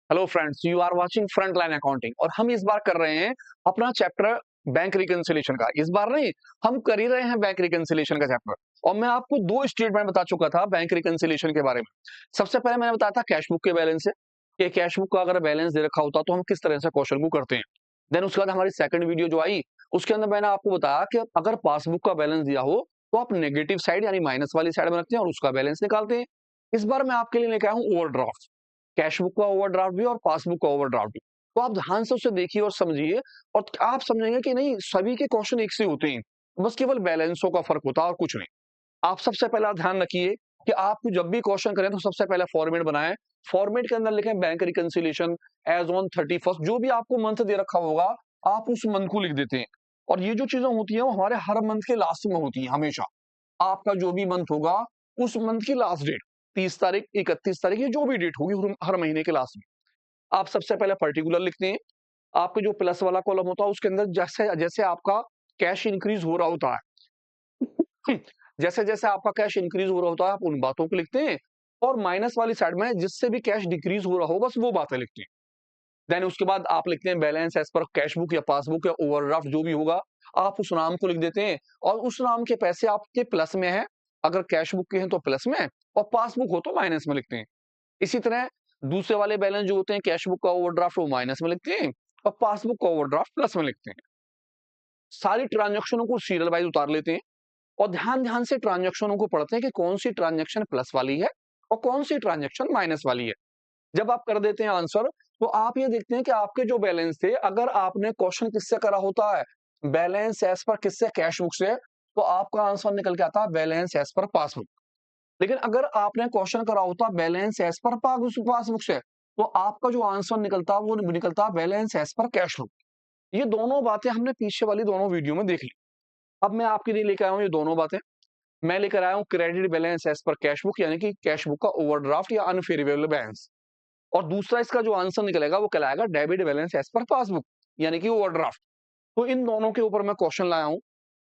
Hello friends, you are watching Front Line Accounting और हम इस बार कर रहे हैं अपना चैप्टर बैंक रिकंसिलिएशन का। इस बार नहीं, हम कर ही रहे हैं बैंक रिकंसिलिएशन का चैप्टर। और मैं आपको दो स्टेटमेंट बता चुका था बैंक रिकंसिलिएशन के बारे में। सबसे पहले मैंने बताया था कैश बुक के बैलेंस से कि कैश बुक का अगर बैलेंस दे रखा होता तो हम किस तरह से क्वेश्चन को करते हैं। देन उसके बाद हमारी सेकंड वीडियो जो आई, उसके अंदर मैंने आपको बताया कि अगर पासबुक का बैलेंस दिया हो तो आप नेगेटिव साइड यानी माइनस वाली साइड में रखते हैं और उसका बैलेंस निकालते हैं। इस बार मैं आपके लिए लेके आया हूँ ओवरड्राफ्ट, कैश बुक का ओवरड्राफ्ट भी और पासबुक का ओवरड्राफ्ट भी। तो आप ध्यान से उसे देखिए और समझिए, और आप समझेंगे कि नहीं, सभी के क्वेश्चन एक से होते हैं, बस केवल बैलेंसों का फर्क होता है और कुछ नहीं। आप सबसे पहला ध्यान रखिए कि आपको जब भी क्वेश्चन करें तो सबसे पहले फॉर्मेट बनाएं। फॉर्मेट के अंदर लिखें bank reconciliation as on 31st। जो भी आपको मंथ दे रखा होगा आप उस मंथ को लिख देते हैं। और ये जो चीजें होती हैं वो हमारे हर मंथ के लास्ट में होती हैं हमेशा। आपका जो भी मंथ होगा उस मंथ की लास्ट डेट 30 तारीख, 31 तारीख, ये जो भी डेट होगी हर महीने के लास्ट में आप सबसे पहले पर्टिकुलर लिखते हैं। आपके जो प्लस वाला कॉलम होता है उसके अंदर जैसे जैसे आपका कैश इंक्रीज हो रहा होता है जैसे जैसे आपका कैश इंक्रीज हो रहा होता है आप उन बातों को लिखते हैं। और माइनस वाली साइड में जिससे भी कैश डिक्रीज हो रहा हो बस वो बातें लिखते हैं। देन उसके बाद आप लिखते हैं balance as per cash book या पासबुक या ओवरड्राफ्ट जो भी होगा आप उस नाम को लिख देते हैं। और उस नाम के पैसे आपके प्लस में है, अगर कैश बुक के हैं तो प्लस में, और पासबुक हो तो माइनस में लिखते हैं। इसी तरह दूसरे वाले बैलेंस जो होते हैं कैश बुक का ओवरड्राफ्ट वो माइनस में लिखते हैं और पासबुक का ओवरड्राफ्ट प्लस में लिखते हैं। सारी ट्रांजैक्शनों को सीरियल वाइज उतार लेते हैं और ध्यान ध्यान से ट्रांजैक्शनों को पढ़ते हैं कि कौन सी ट्रांजैक्शन प्लस वाली है और कौन सी ट्रांजैक्शन माइनस वाली है। जब आप कर देते हैं आंसर तो आप ये देखते हैं कि आपके जो बैलेंस थे, अगर आपने क्वेश्चन किससे करा होता है बैलेंस एज पर किससे कैश बुक से, तो आपका आंसर निकल के आता है बैलेंस एज पर पासबुक। लेकिन अगर आपने क्वेश्चन करा होता बैलेंस एज पर पासबुक से, तो आपका जो आंसर निकलता वो निकलता balance as per cash book. ये दोनों बातें हमने पीछे वाली दोनों वीडियो में देख ली। अब मैं आपके लिए लेकर आया हूँ ये दोनों बातें। मैं लेकर आया हूँ credit balance as per cash book यानी कि कैश बुक का ओवरड्राफ्ट या अनफेयरेबल बैलेंस। और दूसरा इसका जो आंसर निकलेगा वो कहलाएगा debit balance as per passbook यानी कि ओवरड्राफ्ट। तो इन दोनों के ऊपर मैं क्वेश्चन लाया हूँ।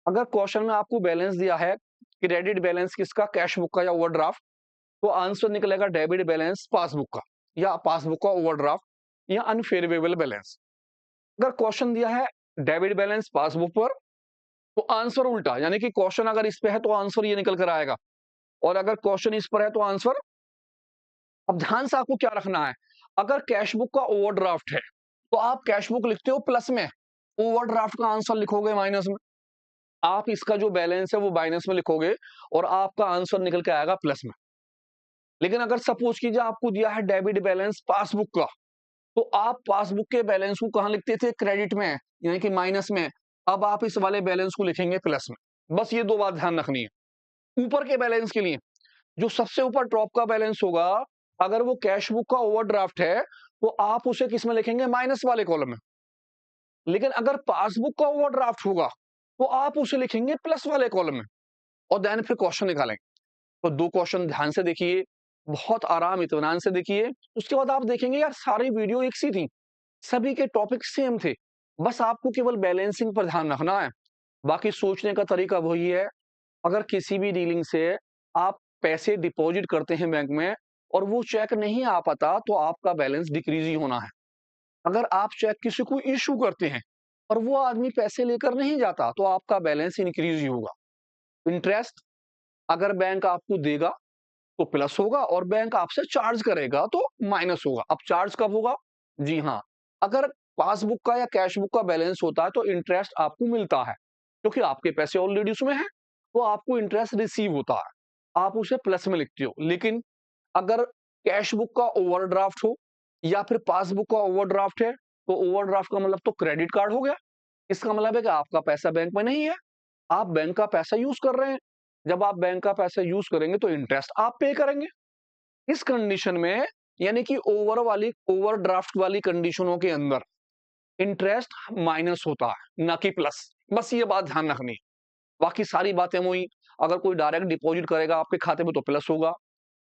अगर क्वेश्चन में आपको बैलेंस दिया है क्रेडिट बैलेंस किसका, कैश बुक का या ओवरड्राफ्ट, तो आंसर निकलेगा डेबिट बैलेंस पासबुक का या पासबुक का ओवरड्राफ्ट या अनफेयरेबल बैलेंस। अगर क्वेश्चन दिया है डेबिट बैलेंस पासबुक पर तो आंसर उल्टा, यानी कि क्वेश्चन अगर इस पे है तो आंसर ये निकल कर आएगा, और अगर क्वेश्चन इस पर है तो आंसर। अब ध्यान से आपको क्या रखना है, अगर कैश बुक का ओवरड्राफ्ट है तो आप कैश बुक लिखते हो प्लस में, ओवरड्राफ्ट का आंसर लिखोगे माइनस में। आप इसका जो बैलेंस है वो माइनस में लिखोगे और आपका आंसर निकल के आएगा प्लस में। लेकिन अगर सपोज कीजिए आपको दिया है डेबिट बैलेंस पासबुक का, तो आप पासबुक के बैलेंस को कहां लिखते थे, क्रेडिट में यानी कि माइनस में। अब आप इस वाले बैलेंस को लिखेंगे प्लस में। बस ये दो बात ध्यान रखनी है। ऊपर के बैलेंस के लिए जो सबसे ऊपर टॉप का बैलेंस होगा, अगर वो कैश बुक का ओवरड्राफ्ट है तो आप उसे किस में लिखेंगे, माइनस वाले कॉलम में। लेकिन अगर पासबुक का ओवरड्राफ्ट होगा तो आप उसे लिखेंगे प्लस वाले कॉलम में। और देन फिर क्वेश्चन निकालेंगे। तो दो क्वेश्चन ध्यान से देखिए, बहुत आराम इत्मीनान से देखिए। उसके बाद आप देखेंगे यार सारी वीडियो एक सी थी, सभी के टॉपिक सेम थे, बस आपको केवल बैलेंसिंग पर ध्यान रखना है। बाकी सोचने का तरीका वही है। अगर किसी भी डीलिंग से आप पैसे डिपॉजिट करते हैं बैंक में और वो चेक नहीं आ पाता तो आपका बैलेंस डिक्रीज ही होना है। अगर आप चेक किसी को इशू करते हैं और वो आदमी पैसे लेकर नहीं जाता तो आपका बैलेंस इंक्रीज ही होगा। इंटरेस्ट अगर बैंक आपको देगा तो प्लस होगा और बैंक आपसे चार्ज करेगा तो माइनस होगा। अब चार्ज कब होगा, जी हाँ, अगर पासबुक का या कैश बुक का बैलेंस होता है तो इंटरेस्ट आपको मिलता है क्योंकि आपके पैसे ऑलरेडी उसमें है, तो आपको इंटरेस्ट रिसीव होता है, आप उसे प्लस में लिखते हो। लेकिन अगर कैश बुक का ओवरड्राफ्ट हो या फिर पासबुक का ओवरड्राफ्ट है तो ओवरड्राफ्ट का मतलब तो क्रेडिट कार्ड हो गया। इसका मतलब है कि आपका पैसा बैंक में नहीं है, आप बैंक का पैसा यूज कर रहे हैं। जब आप बैंक का पैसा यूज करेंगे तो इंटरेस्ट आप पे करेंगे। इस कंडीशन में यानी कि ओवरड्राफ्ट वाली कंडीशनों के अंदर इंटरेस्ट माइनस होता है ना कि प्लस। बस ये बात ध्यान रखनी है। बाकी सारी बातें वही, अगर कोई डायरेक्ट डिपॉजिट करेगा आपके खाते में तो प्लस होगा,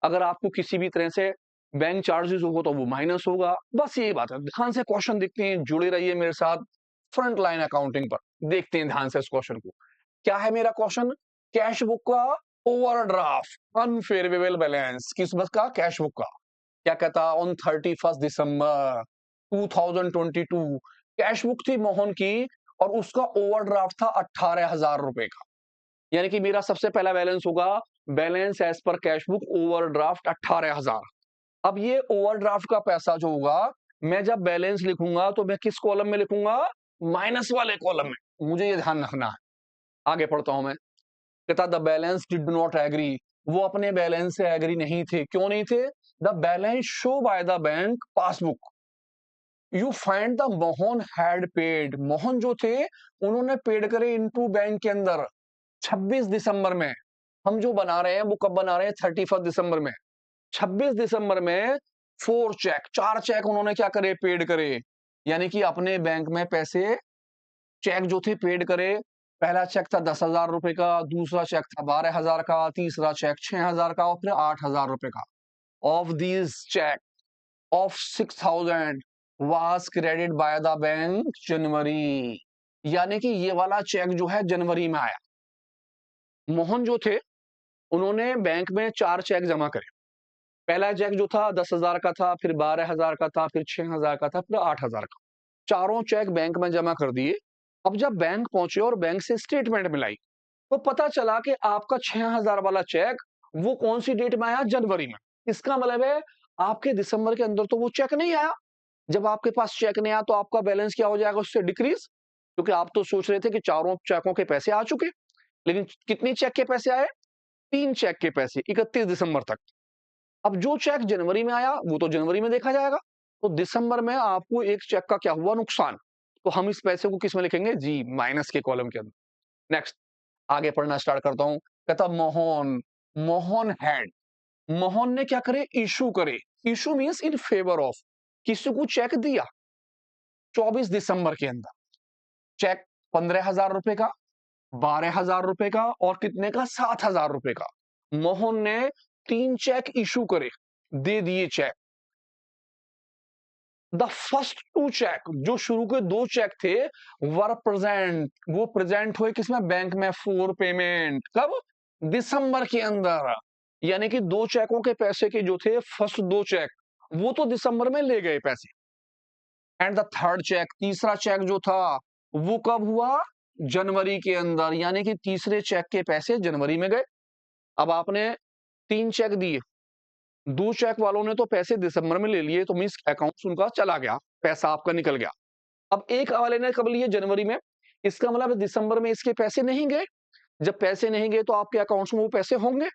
अगर आपको किसी भी तरह से बैंक चार्जेस होगा तो वो माइनस होगा। बस यही बात है। ध्यान से क्वेश्चन देखते हैं, जुड़े रहिए मेरे साथ फ्रंट लाइन अकाउंटिंग पर। देखते हैं ध्यान से इस क्वेश्चन को। क्या है मेरा क्वेश्चन, कैश बुक का ओवरड्राफ्ट अनफेयरेबल बैलेंस, किस बस का, कैश बुक का। क्या कहता, ऑन 31 दिसंबर 2022 कैश बुक थी मोहन की और उसका ओवरड्राफ्ट था 18,000 रुपए का। यानी कि मेरा सबसे पहला बैलेंस होगा balance as per cash book overdraft 18,000। अब ये ओवरड्राफ्ट का पैसा जो होगा, मैं जब बैलेंस लिखूंगा तो मैं किस कॉलम में लिखूंगा? माइनस वाले कॉलम में। मुझे ये ध्यान रखना है। आगे पढ़ता हूं मैं। कहता the balance did not agree, वो अपने बैलेंस से एग्री नहीं थे। क्यों नहीं थे? The balance show by the bank passbook you find the Mohan had paid, Mohan जो थे उन्होंने पेड करे इनटू बैंक के अंदर 26 दिसंबर में। हम जो बना रहे हैं वो कब बना रहे हैं? 31 दिसंबर में। 26 दिसंबर में 4 चेक, 4 चेक उन्होंने क्या करे? पेड करे। यानी कि अपने बैंक में पैसे, चेक जो थे पेड करे। पहला चेक था 10,000 रुपए का, दूसरा चेक था 12,000 का, तीसरा चेक 6,000 का और फिर 8,000 रुपए का। Of these cheque of 6,000 was credited by the bank January. यानी कि ये वाला चेक जो है जनवरी में आया। मोहन जो थे उन्होंने बैंक में 4 चेक जमा करे। पहला चेक जो था 10,000 का था, फिर 12,000 का था, फिर 6,000 का था, फिर 8,000 का। चारों चेक बैंक में जमा कर दिए। अब जब बैंक पहुंचे और बैंक से स्टेटमेंट मिलाई तो पता चला कि आपका 6,000 वाला चेक वो कौन सी डेट में आया? जनवरी में। इसका मतलब है आपके दिसंबर के अंदर तो वो चेक नहीं आया। जब आपके पास चेक नहीं आया तो आपका बैलेंस क्या हो जाएगा? उससे डिक्रीज, क्योंकि आप तो सोच रहे थे कि चारों चेकों के पैसे आ चुके, लेकिन कितनी चेक के पैसे आए? 3 चेक के पैसे 31 दिसंबर तक। अब जो चेक जनवरी में आया वो तो जनवरी में देखा जाएगा, तो दिसंबर में आपको एक चेक का क्या हुआ? नुकसान। तो हम इस पैसे को किस में लिखेंगे? जी, माइनस के कॉलम के अंदर। नेक्स्ट, आगे पढ़ना स्टार्ट करता हूं। कहता मोहन, मोहन हैड, मोहन ने क्या करे? इशू करे। Issue means in favour of, किसी को चेक दिया 24 दिसंबर के अंदर। चेक 15,000 रुपए का, 12,000 रुपए का और कितने का? 7,000 रुपए का। मोहन ने 3 चेक इशू करे, दे दिए चेक। द फर्स्ट 2 चेक, जो शुरू के 2 चेक थे, वर प्रेजेंट, वो प्रेजेंट हुए किसमें? बैंक में फॉर पेमेंट। कब? दिसंबर के अंदर। यानी कि 2 चेकों के पैसे के जो थे फर्स्ट 2 चेक वो तो दिसंबर में ले गए पैसे। एंड द थर्ड चेक, तीसरा चेक जो था वो कब हुआ? जनवरी के अंदर। यानी कि तीसरे चेक के पैसे जनवरी में गए। अब आपने 3 चेक दिए, 2 चेक वालों ने तो पैसे दिसंबर में ले लिए, तो मींस अकाउंट उनका चला गया, पैसा आपका निकल गया। अब एक वाले ने कब लिए? जनवरी में। इसका मतलब दिसंबर में इसके पैसे नहीं गए। जब पैसे नहीं गए तो आपके अकाउंट्स में वो पैसे होंगे।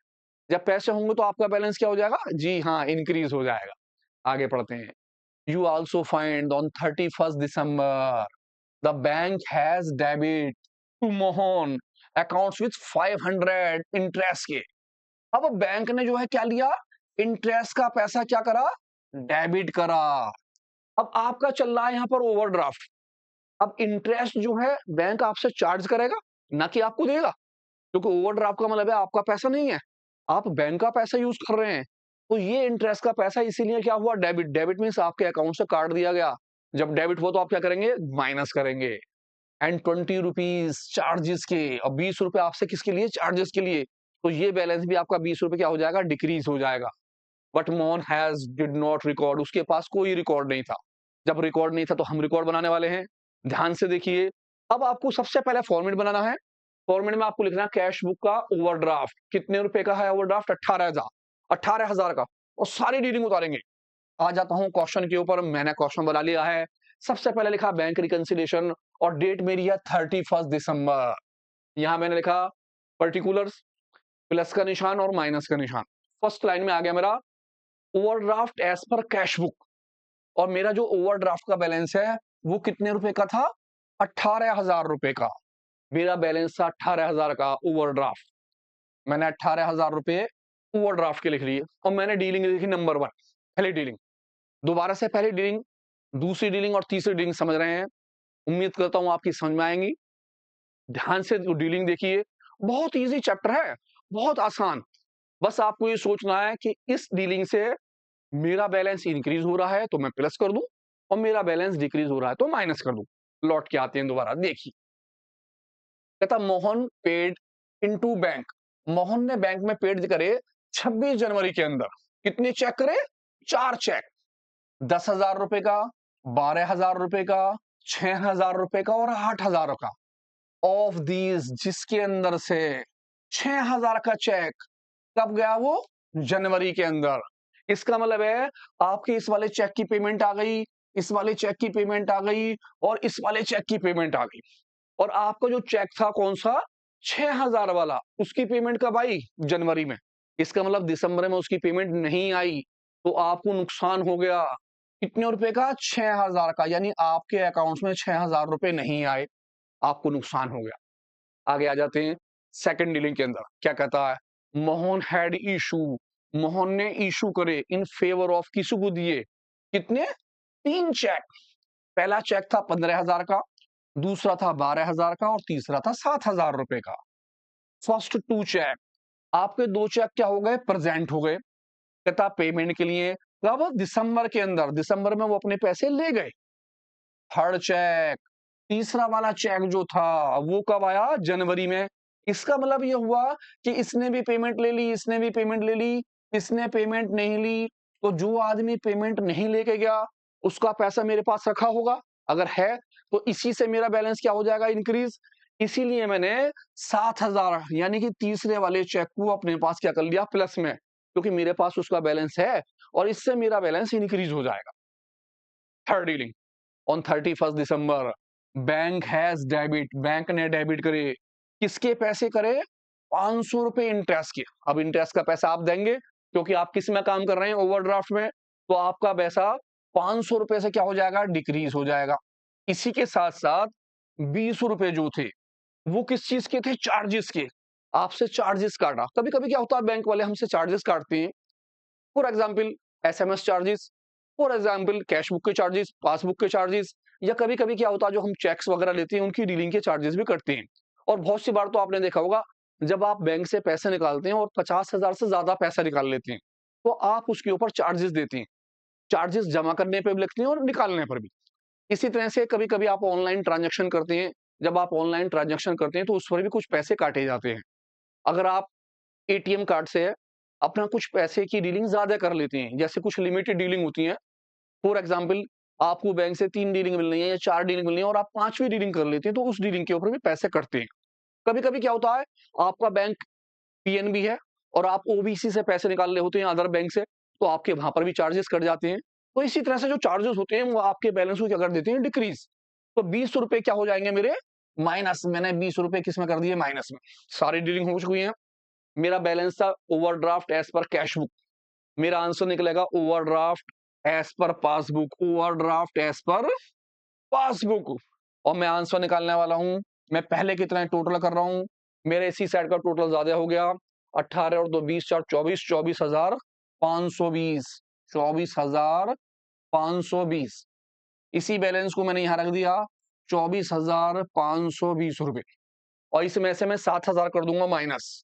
जब पैसे होंगे तो आपका बैलेंस क्या हो जाएगा? जी हाँ, इंक्रीज हो जाएगा। आगे पढ़ते हैं। You also find on 31st December, the bank has debit to Mohan accounts with 500 interest के। अब बैंक ने जो है क्या लिया? इंटरेस्ट का पैसा क्या करा? डेबिट करा। अब आपका चल रहा है यहां पर ओवरड्राफ्ट। अब इंटरेस्ट जो है बैंक आपसे चार्ज करेगा, ना कि आपको देगा, क्योंकि ओवरड्राफ्ट का मतलब है आपका पैसा नहीं है, आप बैंक का पैसा यूज कर रहे हैं। तो ये इंटरेस्ट का पैसा इसीलिए क्या हुआ? डेबिट। डेबिट मीन्स आपके अकाउंट से काट दिया गया। जब डेबिट हुआ तो आप क्या करेंगे? माइनस करेंगे। एंड 20 रुपीज चार्जेस के, और 20 रुपए आपसे किसके लिए? चार्जेस के लिए। तो ये बैलेंस भी आपका 20 रुपए क्या हो जाएगा? डिक्रीज हो जाएगा। But Mohan has did not record, उसके पास कोई रिकॉर्ड नहीं था। जब रिकॉर्ड नहीं था तो हम रिकॉर्ड बनाने वाले हैं। ध्यान से देखिए। अब आपको सबसे पहले फॉर्मेट बनाना है। फॉर्मेट में आपको लिखना है कैश बुक का ओवरड्राफ्ट। कितने रुपए का है ओवरड्राफ्ट? 18,000, 18,000 का। और सारी डीलिंग उतारेंगे। आ जाता हूं क्वेश्चन के ऊपर। मैंने क्वेश्चन बना लिया है। सबसे पहले लिखा बैंक रिकंसिलिएशन और डेट मेरी है 31 दिसंबर। यहां मैंने लिखा पर्टिकुलर्स, प्लस का निशान और माइनस का निशान। फर्स्ट लाइन में आ गया मेरा overdraft as per cash book, और मेरा जो ओवरड्राफ्ट का बैलेंस है वो कितने रुपए का था? 18,000 रुपए का। मेरा बैलेंस था 18,000 का ओवरड्राफ्ट। मैंने 18,000 रुपए ओवरड्राफ्ट के लिख लिए और मैंने डीलिंग लिखी नंबर 1, पहली डीलिंग। दोबारा से पहली डीलिंग, दूसरी डीलिंग और तीसरी डीलिंग समझ रहे हैं? उम्मीद करता हूं आपकी समझ में आएंगी। ध्यान से डीलिंग देखिए। बहुत इजी चैप्टर है, बहुत आसान। बस आपको ये सोचना है कि इस डीलिंग से मेरा बैलेंस इंक्रीज हो रहा है तो मैं प्लस कर दूं, और मेरा बैलेंस डिक्रीज हो रहा है तो माइनस कर दूं। लौट के आते हैं दोबारा, देखिए। कहता Mohan paid into bank, Mohan ने बैंक में पेड करे 26 जनवरी के अंदर। कितने चेक करे? 4 चेक, 10,000 रुपए का, 12,000 रुपए का, 6,000 रुपए का और 8,000 का। ऑफ दीज जिसके अंदर से 6,000 का चेक कब गया? वो जनवरी के अंदर। इसका मतलब है आपके इस वाले चेक की पेमेंट आ गई, इस वाले चेक की पेमेंट आ गई और इस वाले चेक की पेमेंट आ गई। और आपका जो चेक था कौन सा? 6,000 वाला, उसकी पेमेंट कब आई? जनवरी में। इसका मतलब दिसंबर में उसकी पेमेंट नहीं आई तो आपको नुकसान हो गया। कितने रुपए का? 6,000 का। यानी आपके अकाउंट में 6,000 रुपए नहीं आए, आपको नुकसान हो गया। आगे आ जाते हैं सेकंड डीलिंग के अंदर। क्या कहता है? मोहन हैड इशू, मोहन ने इशू करे इन फेवर ऑफ, किसी को दिए कितने? 3 चेक। पहला चेक था 15,000 का, दूसरा था 12,000 का और तीसरा था 7,000 रुपए का। फर्स्ट 2 चेक, आपके 2 चेक क्या हो गए? प्रेजेंट हो गए। कहता पेमेंट के लिए कब? दिसंबर के अंदर। दिसंबर में वो अपने पैसे ले गए। थर्ड चेक, तीसरा वाला चेक जो था वो कब आया? जनवरी में। इसका मतलब ये हुआ कि इसने भी पेमेंट ले ली, इसने भी पेमेंट ले ली, इसने पेमेंट नहीं ली, तो जो आदमी पेमेंट नहीं लेके गया उसका पैसा मेरे पास रखा होगा। अगर है तो इसी से मेरा बैलेंस क्या हो जाएगा? इंक्रीज। इसीलिए मैंने 7,000 यानी कि तीसरे वाले चेक को अपने पास क्या कर लिया? प्लस में, क्योंकि मेरे पास उसका बैलेंस है और इससे मेरा बैलेंस इंक्रीज हो जाएगा। Third dealing on 31 December, bank has debit, bank ने डेबिट करे। किसके पैसे करे? 500 रुपए इंटरेस्ट के। अब इंटरेस्ट का पैसा आप देंगे क्योंकि आप किस में काम कर रहे हैं? ओवरड्राफ्ट में। तो आपका पैसा 500 रुपए से क्या हो जाएगा? डिक्रीज हो जाएगा। इसी के साथ साथ 20 रुपए जो थे वो किस चीज के थे? चार्जेस के। आपसे चार्जेस काटा। कभी कभी क्या होता है, बैंक वाले हमसे चार्जेस काटते हैं। For example SMS charges, for example cash book के चार्जेस, पासबुक के चार्जेस, या कभी कभी क्या होता है जो हम चेक्स वगैरह लेते हैं उनकी डीलिंग के चार्जेस भी कटते हैं। और बहुत सी बार तो आपने देखा होगा जब आप बैंक से पैसे निकालते हैं और 50,000 से ज्यादा पैसा निकाल लेते हैं तो आप उसके ऊपर चार्जेस देते हैं। चार्जेस जमा करने पे भी लगते हैं और निकालने पर भी। इसी तरह से कभी कभी आप ऑनलाइन ट्रांजेक्शन करते हैं, जब आप ऑनलाइन ट्रांजेक्शन करते हैं तो उस पर भी कुछ पैसे काटे जाते हैं। अगर आप एटीएम कार्ड से अपना कुछ पैसे की डीलिंग ज्यादा कर लेते हैं, जैसे कुछ लिमिटेड डीलिंग होती है। फॉर एग्जाम्पल आपको बैंक से 3 डीलिंग मिल रही है या 4 डीलिंग मिल रही है और आप 5वीं डीलिंग कर लेते हैं तो उस डीलिंग के ऊपर भी पैसे कटते हैं। कभी कभी क्या होता है, आपका बैंक पीएनबी है और आप ओबीसी से पैसे निकाल रहे होते हैं अदर बैंक से, तो आपके वहां पर भी चार्जेस कट जाते हैं। तो इसी तरह से जो चार्जेस होते हैं वो आपके बैलेंस को क्या कर देते हैं? डिक्रीज। तो 20 रुपए क्या हो जाएंगे मेरे? माइनस। मैंने 20 रुपए किस में कर दिए? माइनस में। सारी डीलिंग हो चुकी है। मेरा बैलेंस था overdraft as per cash book. मेरा आंसर निकलेगा overdraft as per passbook, overdraft as per passbook. और मैं आंसर निकालने वाला हूं, मैं पहले कितना टोटल कर रहा हूं, मेरे इसी साइड का टोटल ज्यादा हो गया। 18 और 2 20 4 24, 24,520, 24,520। इसी बैलेंस को मैंने यहां रख दिया 24,520 रुपए। और इसमें से मैं 7,000 कर दूंगा माइनस।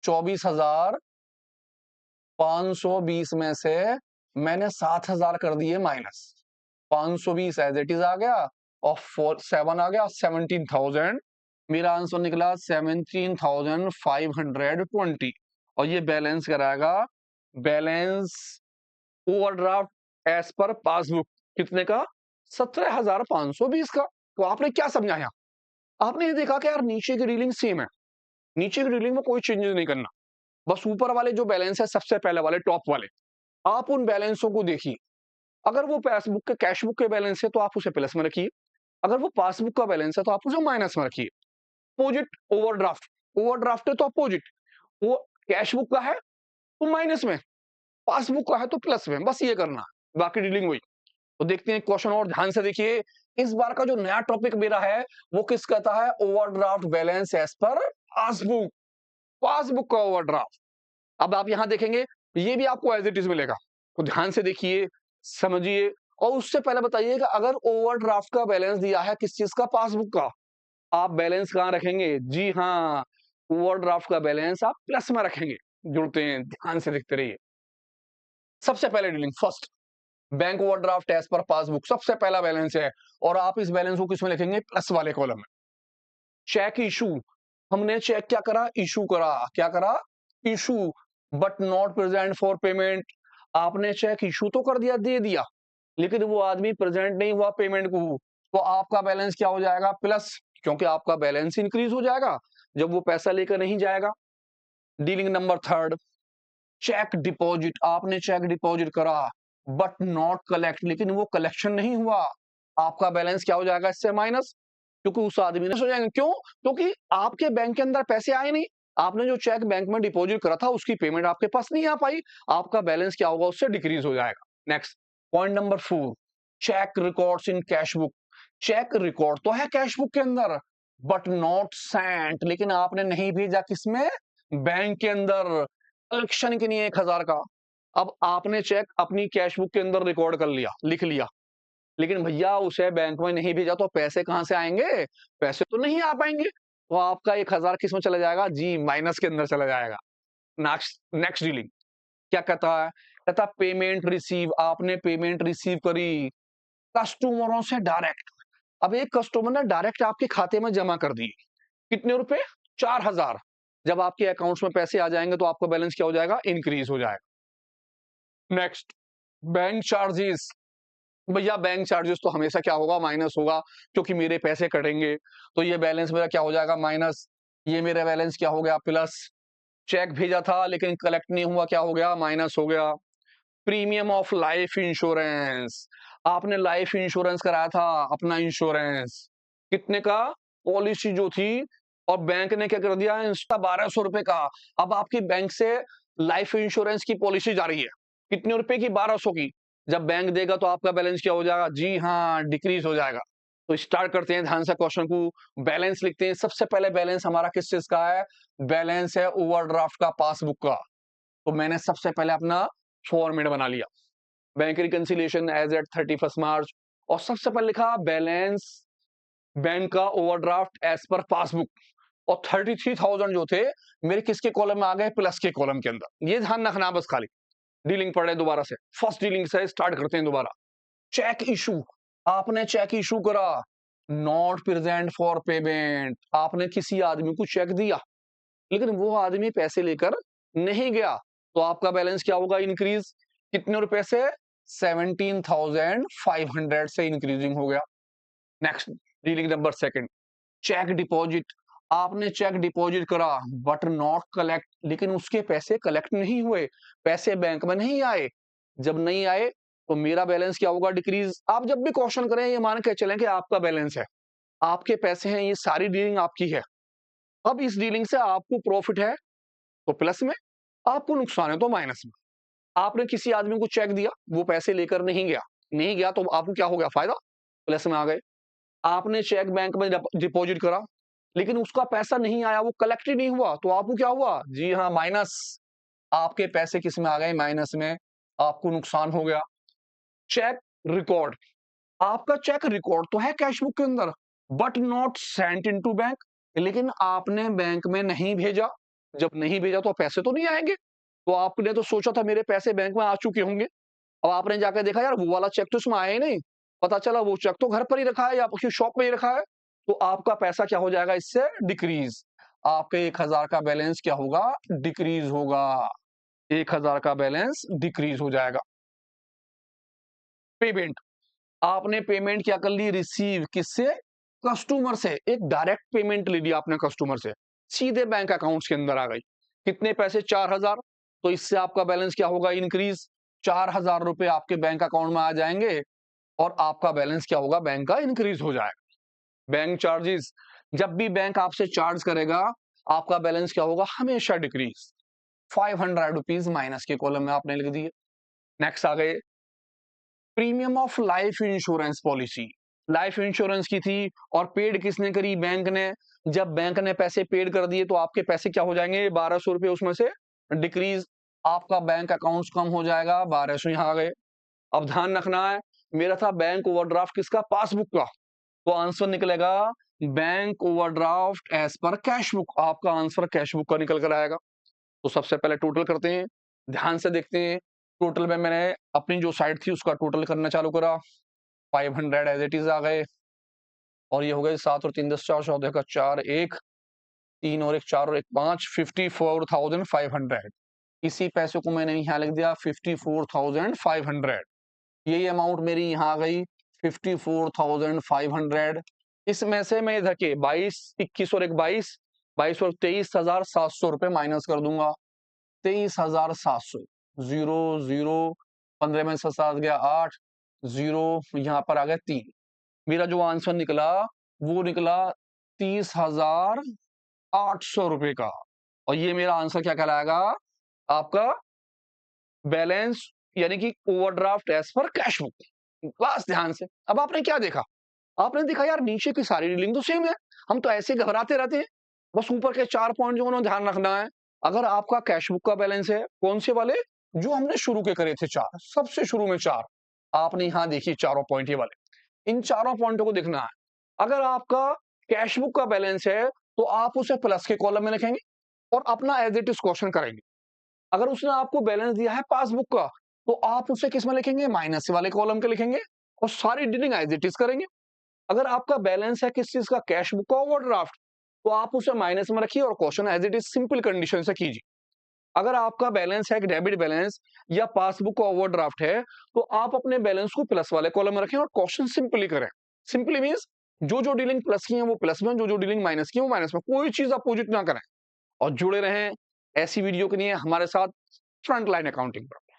24,520 में से मैंने 7,000 कर दिए माइनस। 520 एज इट इज आ गया और 7 आ गया 17,000। मेरा आंसर निकला 17,520। और ये बैलेंस कराएगा, balance overdraft as per passbook कितने का? 17,520 का। तो आपने क्या समझाया? आपने ये देखा कि यार नीचे की डीलिंग सेम है, नीचे की डीलिंग में कोई चेंजेस नहीं करना, बस ऊपर वाले जो बैलेंस है सबसे पहले वाले टॉप वाले आप उन बैलेंसों को देखिए। अगर वो पासबुक के कैश बुक के बैलेंस है तो आप उसे प्लस में रखिए, अगर वो पासबुक का बैलेंस है तो आप उसे माइनस में रखिए। अपोजिट ओवरड्राफ्ट, ओवरड्राफ्ट है तो अपोजिट, वो कैश बुक का है तो माइनस में, पासबुक का है तो प्लस में, बस ये करना, बाकी डीलिंग हुई। तो देखते हैं क्वेश्चन और ध्यान से देखिए। इस बार का जो नया टॉपिक मेरा है वो किस कहता है? Overdraft balance as per passbook, passbook का ओवरड्राफ्ट। अब आप यहां देखेंगे ये भी आपको एज इट इज मिलेगा, तो ध्यान से देखिए, समझिए। और उससे पहले बताइए कि अगर ओवरड्राफ्ट का बैलेंस दिया है किस चीज का? पासबुक का, आप बैलेंस कहां रखेंगे? जी हाँ, ओवरड्राफ्ट का बैलेंस आप प्लस में रखेंगे। जुड़ते हैं, ध्यान से देखते रहिए। सबसे पहले dealing first, bank overdraft as per passbook, सबसे पहला बैलेंस है और आप इस बैलेंस को किसमें लिखेंगे? प्लस वाले कॉलम में। चेक इशू, हमने चेक क्या करा? इशू करा। क्या करा? Issue, but not present for payment. आपने चेक इशू तो कर दिया, दे दिया, लेकिन वो आदमी प्रेजेंट नहीं हुआ पेमेंट को, तो आपका बैलेंस क्या हो जाएगा? प्लस, क्योंकि आपका बैलेंस इंक्रीज हो जाएगा जब वो पैसा लेकर नहीं जाएगा। Dealing number third, cheque deposit. आपने चेक डिपॉजिट करा बट नॉट कलेक्ट, लेकिन वो कलेक्शन नहीं हुआ, आपका बैलेंस क्या हो जाएगा? इससे माइनस, क्योंकि उस आदमी ने हो जाएगा। क्यों? क्योंकि आपके बैंक के अंदर पैसे आए नहीं, आपने जो चेक बैंक में डिपॉजिट करा था उसकी पेमेंट आपके पास नहीं आ पाई, आपका बैलेंस क्या होगा? उससे डिक्रीज हो जाएगा। Next point number 4, cheque records in cash book. Cheque record तो है कैश बुक के अंदर बट नॉट सेंट, लेकिन आपने नहीं भेजा किसमें? बैंक के अंदर, कलेक्शन के लिए 1000 का। अब आपने चेक अपनी कैश बुक के अंदर रिकॉर्ड कर लिया, लिख लिया, लेकिन भैया उसे बैंक में नहीं भेजा तो पैसे कहां से आएंगे? पैसे तो नहीं आ पाएंगे, तो आपका 1000 किस में चला जाएगा? जी, माइनस के अंदर चला जाएगा। नेक्स्ट नेक्स्ट डीलिंग क्या कहता है? कहता पेमेंट रिसीव। आपने पेमेंट रिसीव करी कस्टमरों से डायरेक्ट। अब एक कस्टमर ने डायरेक्ट आपके खाते में जमा कर दिए, कितने रुपए? 4000। जब आपके अकाउंट्स में पैसे आ जाएंगे तो आपका बैलेंस क्या हो जाएगा? इंक्रीज हो जाएगा। Next, bank charges. भैया बैंक चार्जेस तो हमेशा क्या होगा? माइनस होगा, क्योंकि मेरे पैसे कटेंगे, तो ये बैलेंस मेरा क्या हो जाएगा? माइनस। ये मेरा बैलेंस क्या हो गया? प्लस। चेक भेजा था लेकिन कलेक्ट नहीं हुआ, क्या हो गया? माइनस हो गया। Premium of life insurance. आपने लाइफ इंश्योरेंस कराया था, अपना इंश्योरेंस, कितने का? पॉलिसी जो थी, और बैंक ने क्या कर दिया? इंस्टा 1200 रुपए का। अब आपकी बैंक से लाइफ इंश्योरेंस की पॉलिसी जा रही है, कितने रुपए की? 1200 की। जब बैंक देगा तो आपका बैलेंस क्या हो जाएगा? जी हाँ, डिक्रीज हो जाएगा। तो स्टार्ट करते हैं ध्यान से क्वेश्चन को। बैलेंस लिखते हैं। सबसे पहले बैलेंस हमारा किस चीज का है? बैलेंस है ओवरड्राफ्ट का, पासबुक का। तो मैंने सबसे पहले अपना फॉर्मेट बना लिया, बैंक रिकंसिलिएशन एज एट 31 मार्च, और सबसे पहले लिखा बैलेंस बैंक का ओवरड्राफ्ट एज पर पासबुक, और 33,000 जो थे मेरे किसके कॉलम में आ गए? प्लस के कॉलम के अंदर। ये ध्यान रखना बस खाली। डीलिंग पढ़े दोबारा से, फर्स्ट डीलिंग से स्टार्ट करते हैं दोबारा। Cheque issue. आपने चेक इशू करा, नॉट प्रेजेंट फॉर पेमेंट। आपने किसी आदमी को चेक दिया लेकिन वो आदमी पैसे लेकर नहीं गया, तो आपका बैलेंस क्या होगा? इंक्रीज, कितने रुपए से? 17,500 से इंक्रीजिंग हो गया। Next dealing number second, cheque deposit. आपने चेक डिपॉजिट करा बट नॉट कलेक्ट, लेकिन उसके पैसे कलेक्ट नहीं हुए, पैसे बैंक में नहीं आए। जब नहीं आए तो मेरा बैलेंस क्या होगा? डिक्रीज। आप जब भी क्वेश्चन करें ये मान के चलें कि आपका बैलेंस है, आपके पैसे हैं, ये सारी डीलिंग आपकी है। अब इस डीलिंग से आपको प्रॉफिट है तो प्लस में, आपको नुकसान है तो माइनस में। आपने किसी आदमी को चेक दिया, वो पैसे लेकर नहीं गया तो आपको क्या हो गया? फायदा, प्लस में आ गए। आपने चेक बैंक में डिपॉजिट करा लेकिन उसका पैसा नहीं आया, वो कलेक्ट ही नहीं हुआ, तो आपको क्या हुआ? जी हाँ, माइनस। आपके पैसे किस में आ गए? माइनस में, आपको नुकसान हो गया। Cheque record. आपका चेक रिकॉर्ड तो है कैश बुक के अंदर but not sent into bank, लेकिन आपने बैंक में नहीं भेजा। जब नहीं भेजा तो पैसे तो नहीं आएंगे, तो आपने तो सोचा था मेरे पैसे बैंक में आ चुके होंगे। अब आपने जाकर देखा यार वो वाला चेक तो इसमें आया ही नहीं, पता चला वो चेक तो घर पर ही रखा है या आपकी शॉप पे ही रखा है, तो आपका पैसा क्या हो जाएगा? इससे डिक्रीज। आपके 1000 का बैलेंस क्या होगा? डिक्रीज होगा। 1000 का बैलेंस डिक्रीज हो जाएगा। पेमेंट। आपने पेमेंट क्या कर ली? रिसीव, किससे? कस्टमर से। एक डायरेक्ट पेमेंट ले लिया आपने कस्टमर से, सीधे बैंक अकाउंट्स के अंदर आ गई। कितने पैसे? 4000। तो इससे आपका बैलेंस क्या होगा? इंक्रीज। 4000 रुपए आपके बैंक अकाउंट में आ जाएंगे और आपका बैलेंस क्या होगा? बैंक का इंक्रीज हो जाएगा। Bank charges. जब भी बैंक आपसे चार्ज करेगा आपका बैलेंस क्या होगा? हमेशा डिक्रीज। 500 रुपीज माइनस के कॉलम में आपने लिख दिए। नेक्स्ट आ गए premium of life insurance policy. Life insurance की थी और पेड किसने करी? बैंक ने। जब बैंक ने पैसे पेड कर दिए तो आपके पैसे क्या हो जाएंगे? 1200 रुपए उसमें से डिक्रीज। आपका बैंक अकाउंट कम हो जाएगा, 1200 यहाँ आ गए। अब ध्यान रखना है, मेरा था बैंक ओवरड्राफ्ट किसका? पासबुक का, तो आंसर निकलेगा bank overdraft as per cash book. आपका आंसर कैश बुक का निकल कर आएगा। तो सबसे पहले टोटल करते हैं, ध्यान से देखते हैं। टोटल में मैंने अपनी जो साइड थी उसका टोटल करना चालू करा, 500 एज इट इज आ गए, और ये हो गए 7 और 3 10 4 14 का 4 1 3 और 1 4 और 1 5 54,500। इसी पैसे को मैंने यहाँ लिख दिया 54,500। यही अमाउंट मेरी यहाँ आ गई 54,500। इसमें से मैं इधर के 22, 21 और एक 22, 22 और 23,700 रुपए माइनस कर दूंगा। 23,700, 0 0, 15 में से 7 गया 8, 0 यहाँ पर आ गया 3। मेरा जो आंसर निकला वो निकला 30,800 रुपए का। और ये मेरा आंसर क्या कहलाएगा? आपका बैलेंस यानी कि overdraft as per cash book. बस ध्यान से। अब आपने क्या देखा? आपने देखा यार नीचे की सारी डीलिंग तो सेम है। हम तो ऐसे घबराते रहते हैं। बस ऊपर के 4 पॉइंट जो उन्होंने ध्यान रखना है। अगर आपका कैश बुक का बैलेंस है, कौन से वाले? जो हमने शुरू के करे थे 4, सबसे शुरू में 4। आपने यहां देखिए चारों पॉइंट ये वाले। इन चारों पॉइंटों को देखना है। अगर आपका कैश बुक का बैलेंस है, तो आप उसे प्लस के कॉलम में लिखेंगे और अपना एज इट इज क्वेश्चन करेंगे। अगर उसने आपको बैलेंस दिया है पासबुक का, तो आप उसे किस में लिखेंगे? माइनस वाले कॉलम के लिखेंगे और सारी डीलिंग एज इट इज करेंगे। अगर आपका बैलेंस है किस चीज का? कैश बुक का ओवरड्राफ्ट, तो आप उसे माइनस में रखिए और question as it is simple condition से कीजिए। अगर आपका बैलेंस है डेबिट बैलेंस या पासबुक का ओवरड्राफ्ट है, तो आप अपने बैलेंस को प्लस वाले कॉलम में रखें और क्वेश्चन सिंपली करें। सिंपली मींस जो जो डीलिंग प्लस की है वो प्लस में, जो जो डीलिंग माइनस की है वो माइनस में। कोई चीज अपोजिट ना करें। और जुड़े रहें ऐसी वीडियो के लिए हमारे साथ फ्रंट लाइन अकाउंटिंग पर।